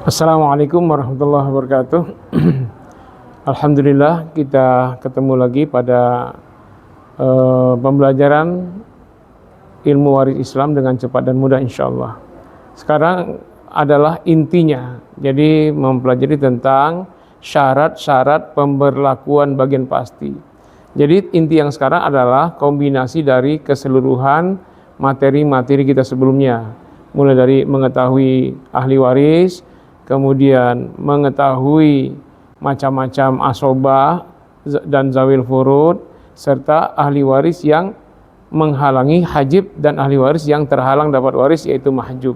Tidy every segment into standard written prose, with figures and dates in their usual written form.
Assalamualaikum warahmatullahi wabarakatuh. Alhamdulillah kita ketemu lagi pada pembelajaran ilmu waris Islam dengan cepat dan mudah insyaallah. Sekarang adalah intinya, jadi mempelajari tentang syarat-syarat pemberlakuan bagian pasti. Jadi inti yang sekarang adalah kombinasi dari keseluruhan materi-materi kita sebelumnya, mulai dari mengetahui ahli waris, kemudian mengetahui macam-macam asobah dan zawil furud, serta ahli waris yang menghalangi hajib dan ahli waris yang terhalang dapat waris yaitu mahjub.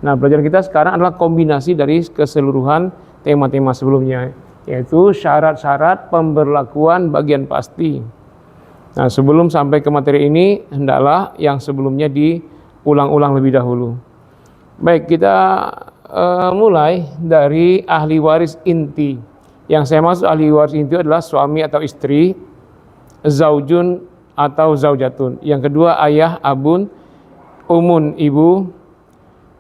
Nah, pelajaran kita sekarang adalah kombinasi dari keseluruhan tema-tema sebelumnya, yaitu syarat-syarat pemberlakuan bagian pasti. Nah, sebelum sampai ke materi ini, hendaklah yang sebelumnya diulang-ulang lebih dahulu. Baik, kita mulai dari ahli waris inti. Yang saya maksud ahli waris inti adalah suami atau istri, zaujun atau zaujatun. Yang kedua ayah, abun, umun ibu,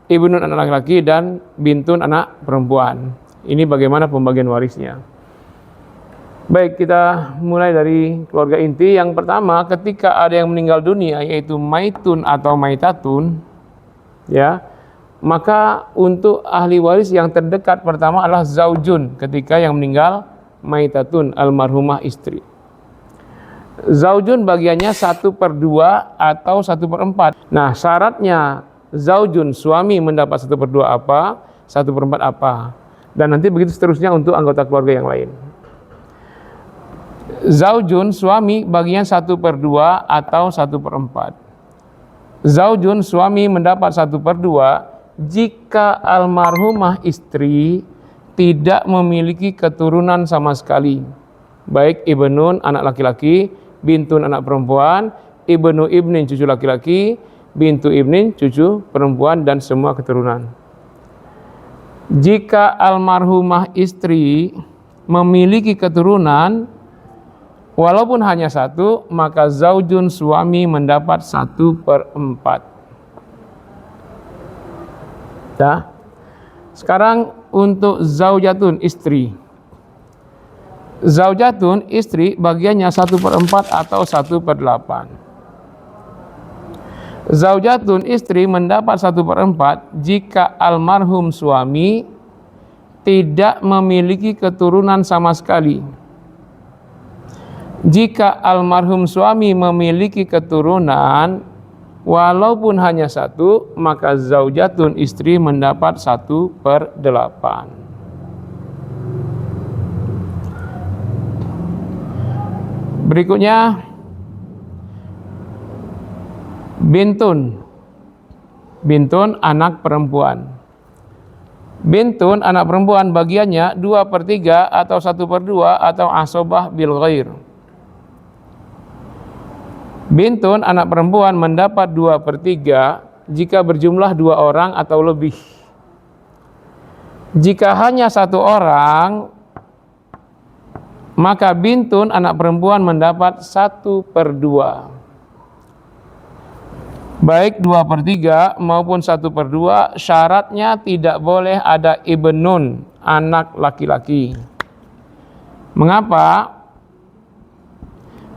ibnun anak laki-laki, dan bintun anak perempuan. Ini bagaimana pembagian warisnya. Baik, kita mulai dari keluarga inti. Yang pertama, ketika ada yang meninggal dunia, yaitu maitun atau maitatun, ya, maka untuk ahli waris yang terdekat pertama adalah zaujun, ketika yang meninggal maitatun, almarhumah istri. Zaujun bagiannya 1/2 atau 1/4. Nah, syaratnya zaujun, suami mendapat 1/2 apa, 1/4 apa, dan nanti begitu seterusnya untuk anggota keluarga yang lain. Zaujun, suami, bagian 1/2 atau 1/4. Zaujun, suami mendapat 1/2 jika almarhumah istri tidak memiliki keturunan sama sekali, baik ibnun anak laki-laki, bintun anak perempuan, ibnu ibnin cucu laki-laki, bintu ibnin cucu perempuan, dan semua keturunan. Jika almarhumah istri memiliki keturunan walaupun hanya 1, maka zaujun, suami, mendapat 1/4. Ya. Sekarang untuk zaujatun, istri. Zaujatun, istri, bagiannya 1/4 atau 1/8. Zaujatun, istri, mendapat 1/4 jika almarhum suami tidak memiliki keturunan sama sekali. Jika almarhum suami memiliki keturunan walaupun hanya 1, maka zaujatun, istri, mendapat 1/8. Berikutnya bintun. Bintun anak perempuan. Bintun anak perempuan bagiannya 2/3 atau 1/2 atau asobah bil ghair. Bintun anak perempuan mendapat 2/3 jika berjumlah 2 orang atau lebih. Jika hanya 1 orang, maka bintun anak perempuan mendapat 1/2. Baik 2/3 maupun 1/2, syaratnya tidak boleh ada ibnun anak laki-laki. Mengapa?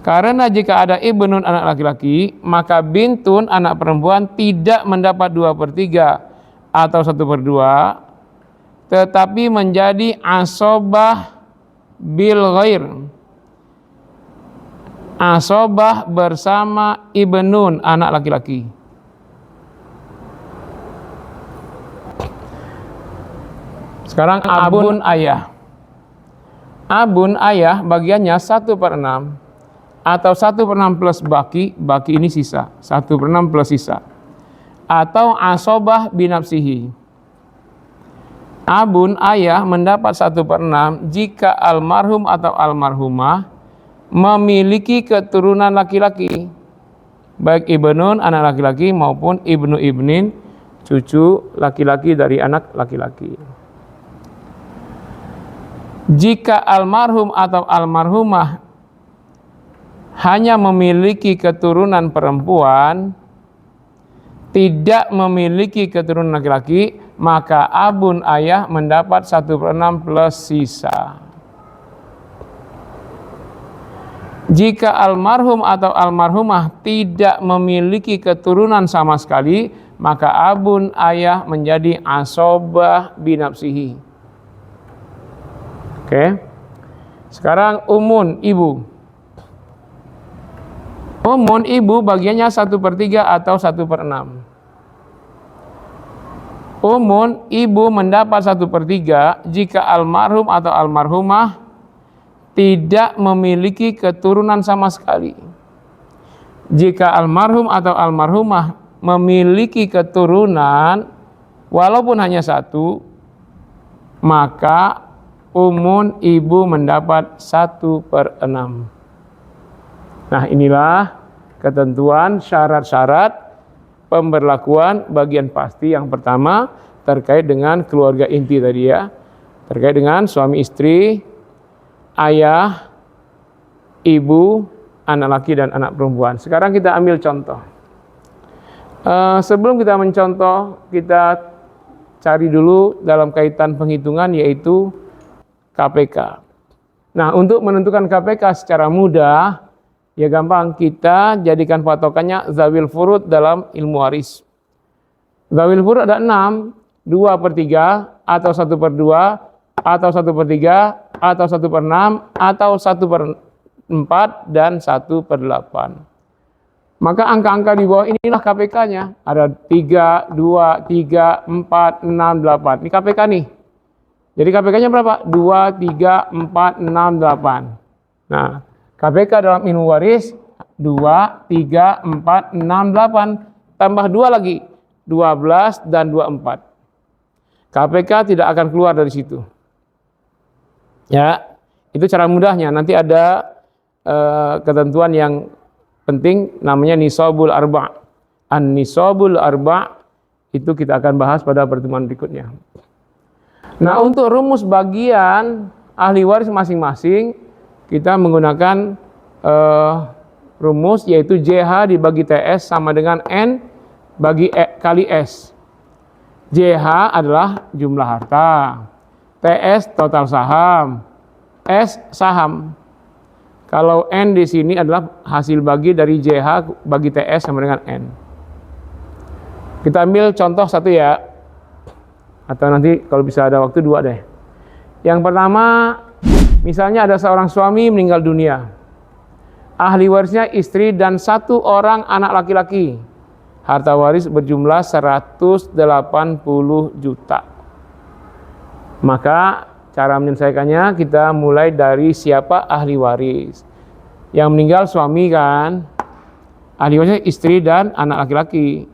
Karena jika ada ibnun anak laki-laki, maka bintun anak perempuan tidak mendapat 2/3 atau 1/2, tetapi menjadi asobah bil ghair. Asobah bersama ibnun anak laki-laki. Sekarang abun ayah. Abun ayah bagiannya 1/6 atau 1/6 plus baki ini sisa, 1/6 plus sisa, atau asobah binafsihi. Abun ayah mendapat 1/6 jika almarhum atau almarhumah memiliki keturunan laki-laki, baik ibnun anak laki-laki maupun ibnu ibnin cucu laki-laki dari anak laki-laki. Jika almarhum atau almarhumah hanya memiliki keturunan perempuan, tidak memiliki keturunan laki-laki, maka abun ayah mendapat 1/6 plus sisa. Jika almarhum atau almarhumah tidak memiliki keturunan sama sekali, maka abun ayah menjadi asobah binafsihi. Oke. Sekarang umun ibu. Umun ibu bagiannya 1/3 atau 1/6. Umun ibu mendapat 1/3 jika almarhum atau almarhumah tidak memiliki keturunan sama sekali. Jika almarhum atau almarhumah memiliki keturunan walaupun hanya 1, maka umun ibu mendapat 1/6. Nah, inilah ketentuan syarat-syarat pemberlakuan bagian pasti. Yang pertama terkait dengan keluarga inti tadi ya, terkait dengan suami istri, ayah, ibu, anak laki dan anak perempuan. Sekarang kita ambil contoh. Sebelum kita mencontoh, kita cari dulu dalam kaitan penghitungan yaitu KPK. Nah, untuk menentukan KPK secara mudah, ya gampang, kita jadikan patokannya zawil furud dalam ilmu waris. Zawil furud ada 6, 2/3 atau 1/2 atau 1/3 atau 1/6 atau 1/4 dan 1/8. Maka angka-angka di bawah inilah KPK-nya. Ada 3, 2, 3, 4, 6, 8. Ini KPK nih. Jadi KPK-nya berapa? 2, 3, 4, 6, 8. Nah, KPK dalam ilmu waris 2, 3, 4, 6, 8. Tambah 2 lagi, 12 dan 24. KPK tidak akan keluar dari situ. Ya, itu cara mudahnya. Nanti ada ketentuan yang penting namanya nisabul arba'. An-nisabul arba' itu kita akan bahas pada pertemuan berikutnya. Nah, untuk rumus bagian ahli waris masing-masing kita menggunakan rumus yaitu JH dibagi TS sama dengan N bagi kali S. JH adalah jumlah harta, TS total saham, S saham. Kalau N di sini adalah hasil bagi dari JH bagi TS sama dengan N. Kita ambil contoh satu ya, atau nanti kalau bisa ada waktu 2 deh. Yang pertama, misalnya ada seorang suami meninggal dunia. Ahli warisnya istri dan 1 orang anak laki-laki. Harta waris berjumlah 180 juta. Maka cara menyelesaikannya kita mulai dari siapa ahli waris. Yang meninggal suami kan, ahli warisnya istri dan anak laki-laki.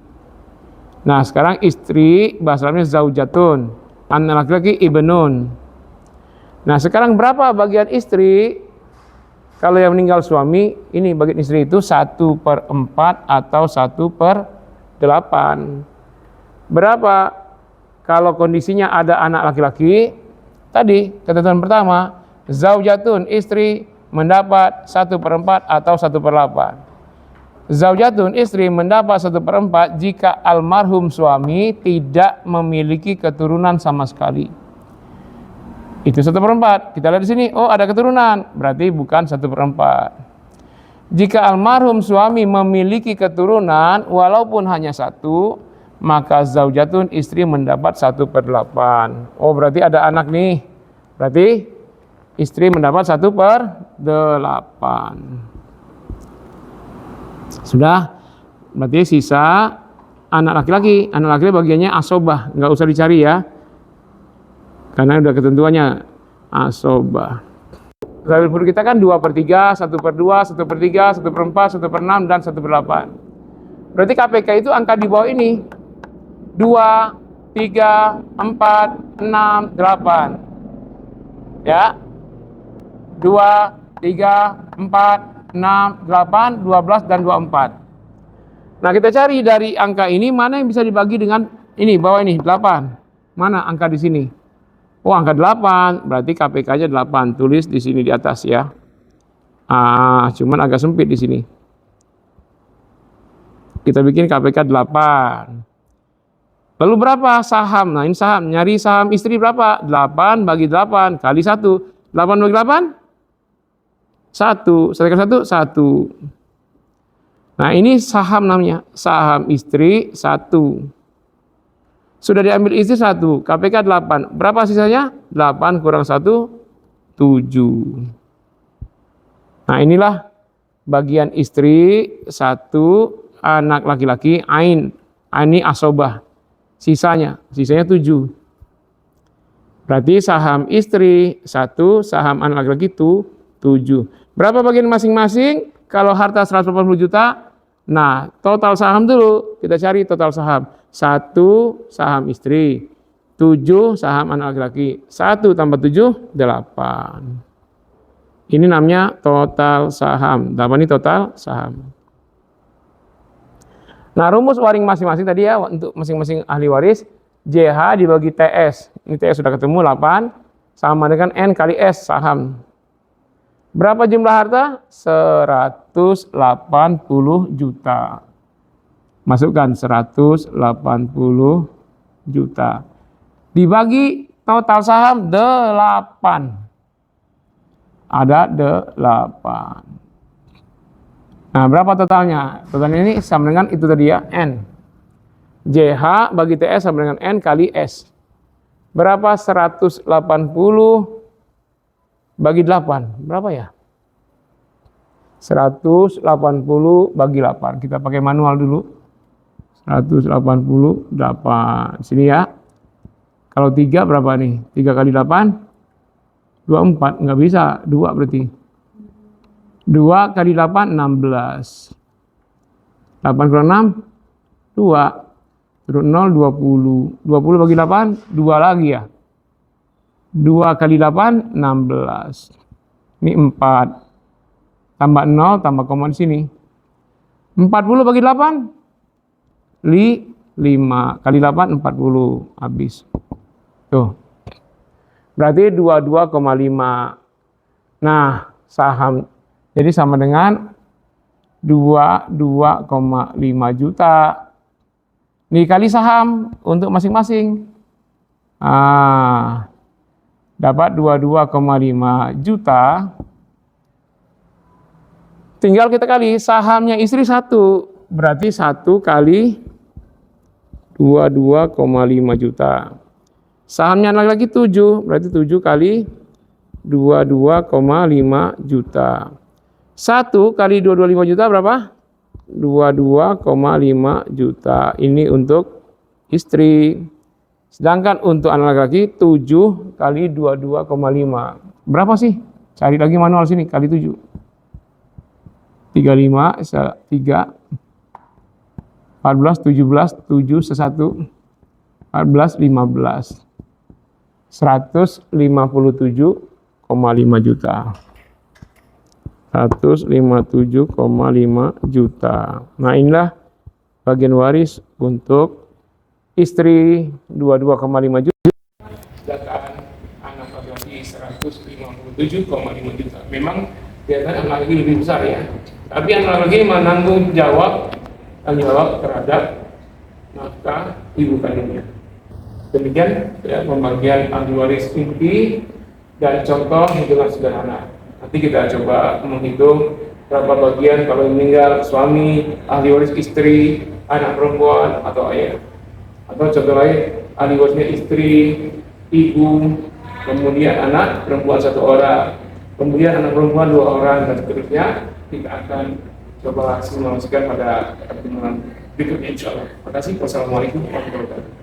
Nah, sekarang istri bahasa Arabnya zaujatun, anak laki-laki ibnun. Nah, sekarang berapa bagian istri? Kalau yang meninggal suami, ini bagian istri itu 1/4 atau 1/8. Berapa? Kalau kondisinya ada anak laki-laki, tadi ketentuan pertama, zaujatun istri mendapat 1/4 atau 1/8. Zaujatun istri mendapat 1/4 jika almarhum suami tidak memiliki keturunan sama sekali. Itu 1/4. Kita lihat di sini, oh ada keturunan, berarti bukan 1/4. Jika almarhum suami memiliki keturunan walaupun hanya 1, maka zaujatun istri mendapat 1/8. Oh berarti ada anak nih, berarti istri mendapat 1/8. Sudah, berarti sisa anak laki-laki. Anak laki-laki bagiannya asobah, nggak usah dicari ya, karena udah ketentuannya asobah. Zawil furud kita kan 2/3, 1/2, 1/3, 1/4, 1/6 dan 1/8. Berarti KPK itu angka di bawah ini 2, 3, 4, 6, 8. Ya. 2, 3, 4, 6, 8, 12 dan 24. Nah, kita cari dari angka ini mana yang bisa dibagi dengan ini bawah ini 8. Mana angka di sini? Oh, angka 8, berarti KPK-nya 8. Tulis di sini di atas ya. Cuman agak sempit di sini. Kita bikin KPK 8. Lalu berapa saham? Nah ini saham, nyari saham istri berapa? 8 bagi 8 kali 1. 8 bagi 8? 1. 1 kali 1? 1. Nah ini saham namanya, saham istri 1. Sudah diambil istri 1, KPK 8. Berapa sisanya? 8 kurang 1, 7. Nah inilah bagian istri 1, anak laki-laki, ain. Ini asobah. Sisanya 7. Berarti saham istri 1, saham anak laki-laki itu 7. Berapa bagian masing-masing? Kalau harta 180 juta, nah total saham dulu. Kita cari total saham. 1 saham istri, 7 saham anak laki-laki. 1 tambah 7, 8. Ini namanya total saham. 8 ini total saham. Nah rumus waring masing-masing tadi ya, untuk masing-masing ahli waris, JH dibagi TS. Ini TS sudah ketemu 8, sama dengan N kali S saham. Berapa jumlah harta? 180 juta. Masukkan 180 juta. Dibagi total saham 8. Ada 8. Nah, berapa totalnya? Totalnya ini sama dengan itu tadi ya, N. JH bagi TS sama dengan N kali S. Berapa 180 bagi 8? Berapa ya? 180 bagi 8. Kita pakai manual dulu. 188. Sini ya. Kalau 3 berapa nih? 3 kali 8? 24. Nggak bisa. 2 berarti. 2 kali 8, 16. 8 kurang 6? 2. Terus 0, 20. 20 bagi 8? 2 lagi ya. 2 kali 8, 16. Ini 4. Tambah 0, tambah koma di sini. 40 bagi 8? 5. Kali 8, 40. Habis. Tuh. Berarti 22,5. Nah, saham. Jadi sama dengan 22,5 juta. Ini kali saham untuk masing-masing. Dapat 22,5 juta. Tinggal kita kali sahamnya istri 1. Berarti 1 kali 22,5 juta. Sahamnya laki-laki 7. Berarti 7 kali 22,5 juta. 1 kali 225 juta berapa? 22,5 juta. Ini untuk istri. Sedangkan untuk anak laki-laki 7 kali 22,5. Berapa sih? Cari lagi manual sini, kali 7. 35, 3, 14, 17, 7, 1, 14, 15. 157,5 juta. 157,5 juta. Nah inilah bagian waris untuk istri 22,5 juta, sedangkan anak laki-laki 157,5 juta. Memang kelihatan anak laki lebih besar ya, tapi anak laki menanggung jawab terhadap nafkah ibu kandungnya. Demikian ya, pembagian ahli waris inti dan contoh hitungan sederhana. Nanti kita coba menghitung berapa bagian kalau meninggal suami, ahli waris istri, anak perempuan atau ayah. Atau contoh lain, ahli warisnya istri, ibu, kemudian anak perempuan 1 orang, kemudian anak perempuan 2 orang, dan seterusnya. Kita akan coba simulasikan pada pertemuan berikutnya insya Allah. Terima kasih. Wassalamualaikum warahmatullahi wabarakatuh.